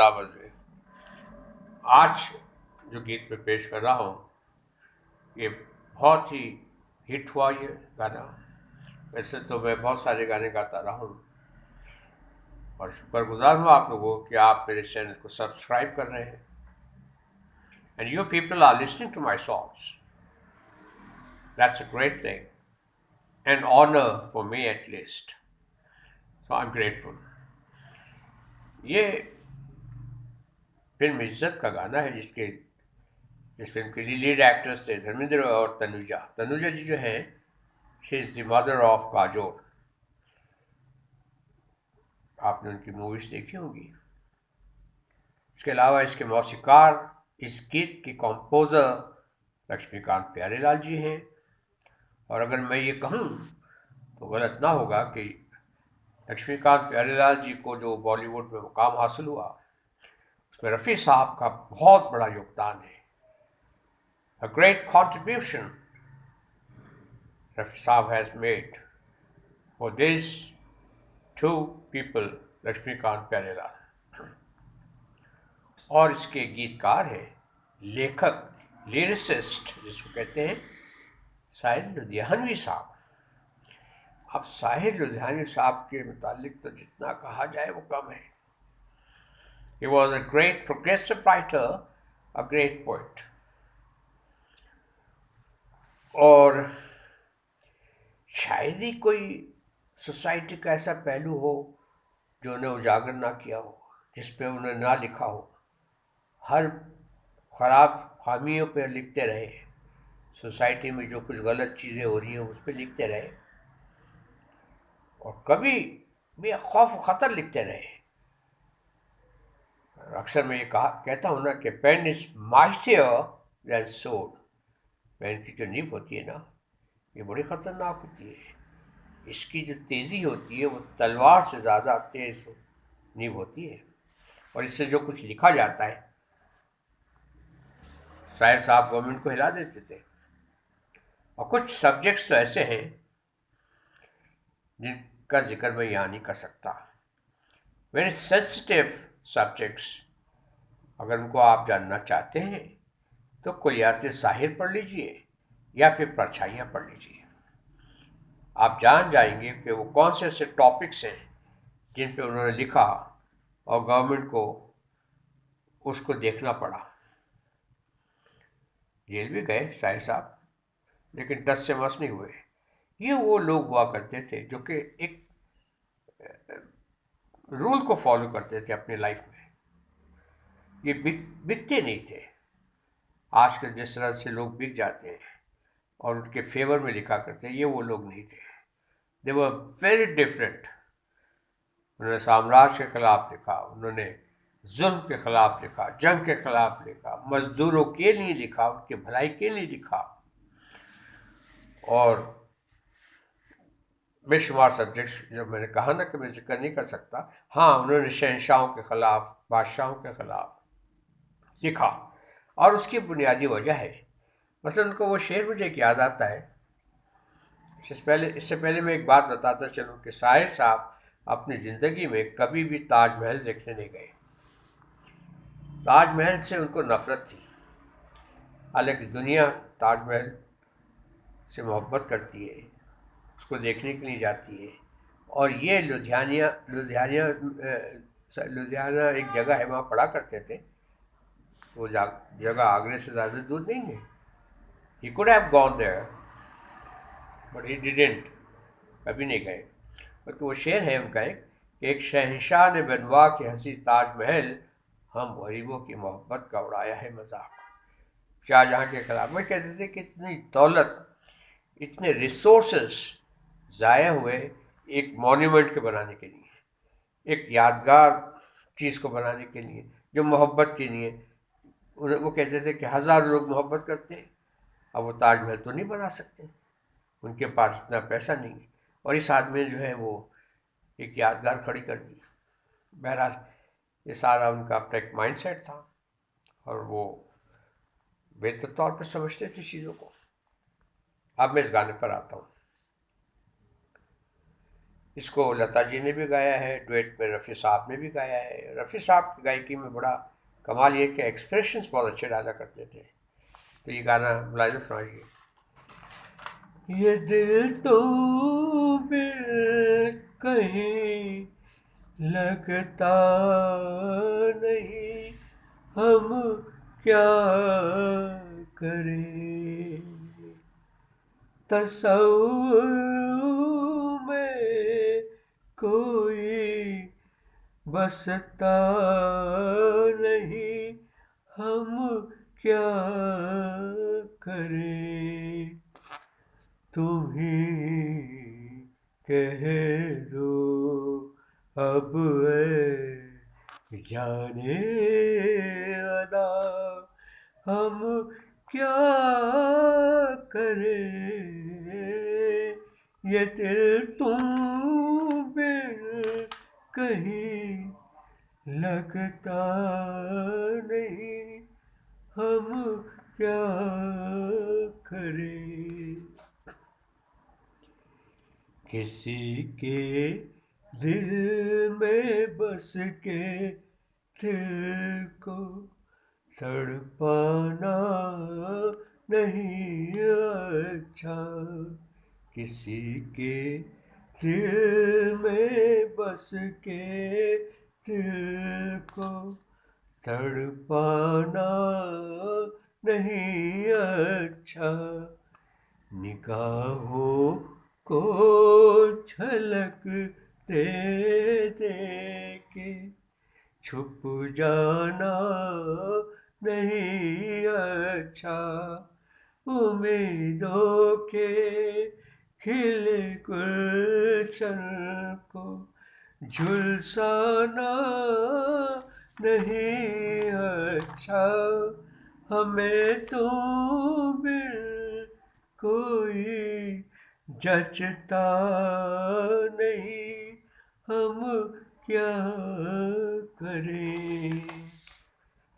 आवाज़ है। आज जो गीत मैं पेश कर रहा हूँ, ये बहुत ही हिट हुआ ये गाना। वैसे तो मैं बहुत सारे गाने गाता रहा हूँ और शुक्रगुजार हूँ आप लोगों कि आप मेरे चैनल को सब्सक्राइब कर रहे हैं and you people are listening to my songs. That's a great thing and honour for me at least, so I am grateful. ये फिल्म इज्जत का गाना है जिस फिल्म के लिए लीड एक्टर्स थे धर्मेंद्र और तनुजा। तनुजा जी जो हैं, she is the mother of Kajol. आपने उनकी मूवीज देखी होंगी। इसके अलावा इसके मौसीकार, इस गीत के कॉम्पोज़र लक्ष्मीकांत प्यारेलाल जी हैं। और अगर मैं ये कहूँ तो गलत ना होगा कि लक्ष्मीकांत प्यारेलाल जी को जो बॉलीवुड में मुकाम हासिल हुआ, उसमें रफ़ी साहब का बहुत बड़ा योगदान है। अ ग्रेट कॉन्ट्रीब्यूशन रफ़ी साहब has made for this two people, Laxmikant Pyarelal. और इसके गीतकार हैं, लेखक, लिरिसिस्ट जिसको कहते हैं, साहिर लुधियानवी साहब। अब साहिर लुधियानवी साहब के मुतालिक तो जितना कहा जाए वो कम है। He was a great progressive writer, a great poet. और शायद ही कोई सोसाइटी का ऐसा पहलू हो जो उन्हें उजागर ना किया हो, जिस पे उन्हें ना लिखा हो। हर खराब खामियों पर लिखते रहे, सोसाइटी में जो कुछ गलत चीज़ें हो रही हैं उस पर लिखते रहे, और कभी भी खौफ खतर लिखते रहे। अक्सर मैं ये कहता हूँ ना कि पेन इज माइटियर देन सोड। पेन की जो नीब होती है ना, ये बड़ी खतरनाक होती है। इसकी जो तेज़ी होती है वो तलवार से ज़्यादा तेज़ नीब होती है, और इससे जो कुछ लिखा जाता है, शायर साहब गवर्नमेंट को हिला देते थे। और कुछ सब्जेक्ट्स तो ऐसे हैं जिनका जिक्र मैं यहाँ नहीं कर सकता। Very sensitive subjects. अगर उनको आप जानना चाहते हैं तो कोई या तो साहिर पढ़ लीजिए या फिर परछाइयाँ पढ़ लीजिए। आप जान जाएंगे कि वो कौन से ऐसे टॉपिक्स हैं जिन पे उन्होंने लिखा और गवर्नमेंट को उसको देखना पड़ा। जेल भी गए शाहिर साहब, लेकिन टस से मस नहीं हुए। ये वो लोग हुआ करते थे जो कि एक रूल को फॉलो करते थे अपनी लाइफ में। ये बिकते नहीं थे। आजकल जिस तरह से लोग बिक जाते हैं और उनके फेवर में लिखा करते हैं, ये वो लोग नहीं थे। दे वर वेरी डिफरेंट। उन्होंने साम्राज्य के खिलाफ लिखा, उन्होंने जुल्म के खिलाफ लिखा, जंग के खिलाफ लिखा, मजदूरों के लिए लिखा, उनके भलाई के लिए लिखा, और बेशुमार सब्जेक्ट्स जो मैंने कहा ना कि मैं जिक्र नहीं कर सकता। हाँ, उन्होंने शहनशाहों के खिलाफ, बादशाहों के खिलाफ लिखा, और उसकी बुनियादी वजह है, मतलब उनको वो शेर मुझे एक याद आता है। इससे पहले मैं एक बात बताता चलूँ कि शाहिर साहब अपनी ज़िंदगी में कभी भी ताजमहल देखने नहीं गए। ताजमहल से उनको नफरत थी। हालांकि दुनिया ताजमहल से मोहब्बत करती है, उसको देखने के लिए जाती है। और ये लुधियाना एक जगह है, वहाँ पढ़ा करते थे। वो जगह आगरे से ज़्यादा दूर नहीं है। He could have gone there but he didn't, कभी नहीं गए। बल्कि वो शेर है उनका एक शहंशाह ने बनवा के हंसी ताजमहल, हम गरीबों की मोहब्बत का उड़ाया है मजाक। शाहजहाँ के खिलाफ वो कहते थे कि इतनी दौलत, इतने रिसोर्सेस ज़ाया हुए एक मॉन्यूमेंट के बनाने के लिए, एक यादगार चीज़ को बनाने के लिए जो मोहब्बत के लिए। वो कहते थे कि हज़ारों लोग मोहब्बत करते हैं, अब वो ताजमहल तो नहीं बना सकते, उनके पास इतना पैसा नहीं है। और इस आदमी ने जो है वो एक यादगार खड़ी कर दी। बहरहाल ये सारा उनका अपना एक माइंड सेट था, और वो बेहतर तौर पर समझते थे चीज़ों को। अब मैं इस गाने पर आता हूँ। इसको लता जी ने भी गाया है, डुएट में रफ़ी साहब ने भी गाया है। रफ़ी साहब की गायकी में बड़ा कमाल ये कि एक्सप्रेशंस बहुत अच्छे डाला करते थे। तो ये गाना मुलाहिज़ा फरमाइए। ये दिल तो बिल कहीं लगता नहीं, हम क्या करें, तसव्वुर में कोई बसता नहीं, हम क्या करें, तुम ही कह दो अब ऐ जाने अदा, हम क्या करें, ये दिल तुम बिन कहीं लगता नहीं, हम क्या करें, किसी के दिल में बस के दिल को तड़पाना नहीं अच्छा, किसी के दिल में बस के दिल को तड़पाना नहीं अच्छा, निगाहों को झलक दे दे के छुप जाना नहीं अच्छा, उम्मीदों के खिले गुलशन को झुलसाना नहीं अच्छा, हमें तो बिन कोई जचता नहीं, हम क्या करें,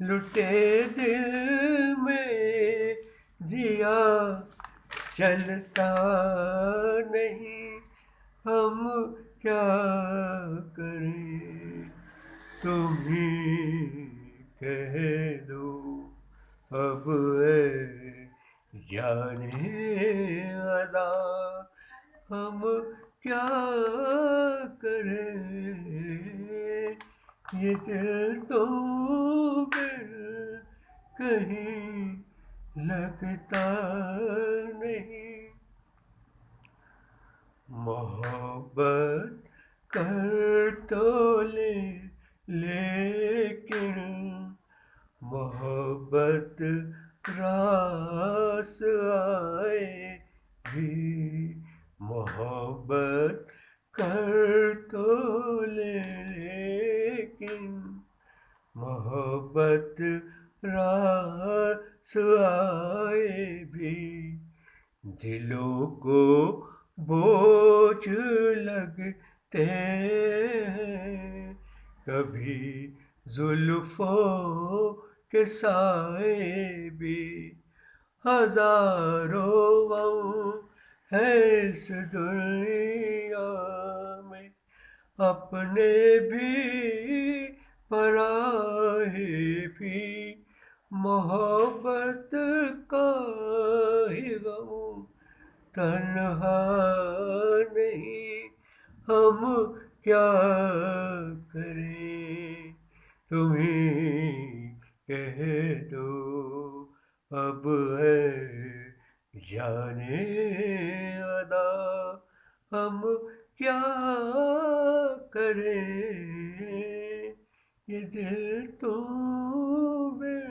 लुटे दिल में दिया जलता नहीं, हम क्या करें, तुम ही कह दो अब ऐ जाने अदा, हम क्या करें, ये दिल तो बिन कहीं लगता नहीं, मोहब्बत कर तो लेकिन मोहब्बत रास आए भी, मोहब्बत कर तो लेकिन मोहब्बत रास आए भी, दिलों को बोझ लगते हैं कभी जुल्फों के साए भी, हजारों गम है इस दुनिया में, अपने भी पराए भी, मोहब्बत का ही गम तन्हा नहीं, हम क्या करें, तुम ही कह दो अब है जाने अदा, हम क्या करें, ये दिल तो बिन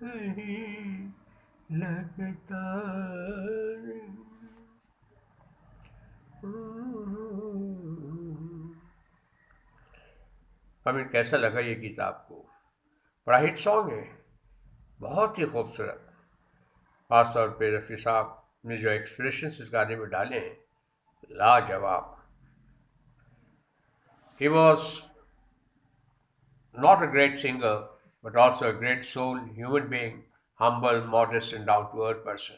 कहीं लगता नहीं। हमें कैसा लगा ये गीत आपको? बड़ा हिट सॉन्ग है, बहुत ही खूबसूरत, खास तौर पे रफ़ी साहब ने जो एक्सप्रेशंस इस गाने में डाले हैं, लाजवाब। He was not a great singer, but also a great soul, human being, humble, modest and down to earth person.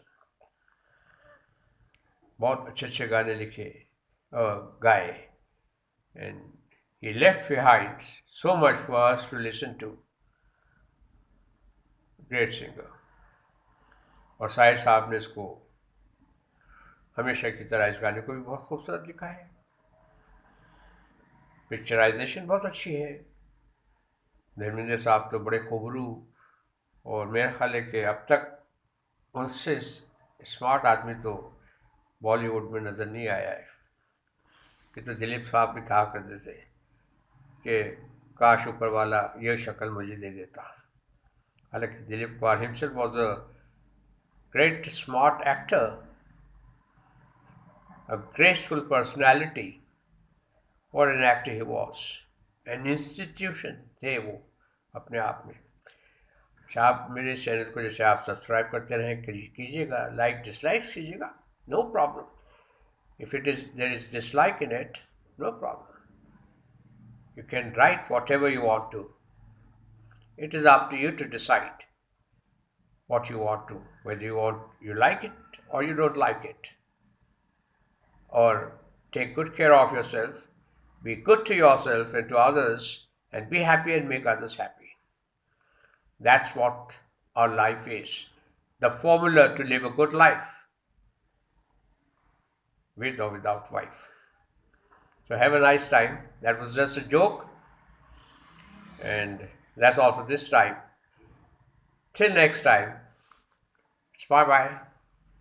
बहुत अच्छे अच्छे गाने लिखे, guy, and he left behind so much for us to listen to. Great singer. और शाहिद साहब ने इसको हमेशा की तरह इस गाने को भी बहुत खूबसूरत लिखा है. पिक्चराइजेशन बहुत अच्छी है. धर्मेंद्र साहब तो बड़े खूबरू, और मेरा ख्याल है कि अब तक उनसे स्मार्ट आदमी तो बॉलीवुड में नज़र नहीं आया है. कि तो दिलीप साहब भी कहा करते थे कि काश ऊपर वाला यह शक्ल मुझे दे देता. हालांकि Dilip Kumar himself was a great smart actor, a graceful personality. What an actor he was. An institution थे वो अपने आप में. अच्छा, आप मेरे चैनल को जैसे आप सब्सक्राइब करते रहें कीजिएगा, लाइक डिसलाइक कीजिएगा, no problem. If there is dislike in it, no problem. You can write whatever you want to. It is up to you to decide what you want to, whether you like it or you don't like it. Or take good care of yourself, be good to yourself and to others, and be happy and make others happy. That's what our life is. The formula to live a good life, with or without wife. So have a nice time. That was just a joke. And that's all for this time. Till next time, bye-bye.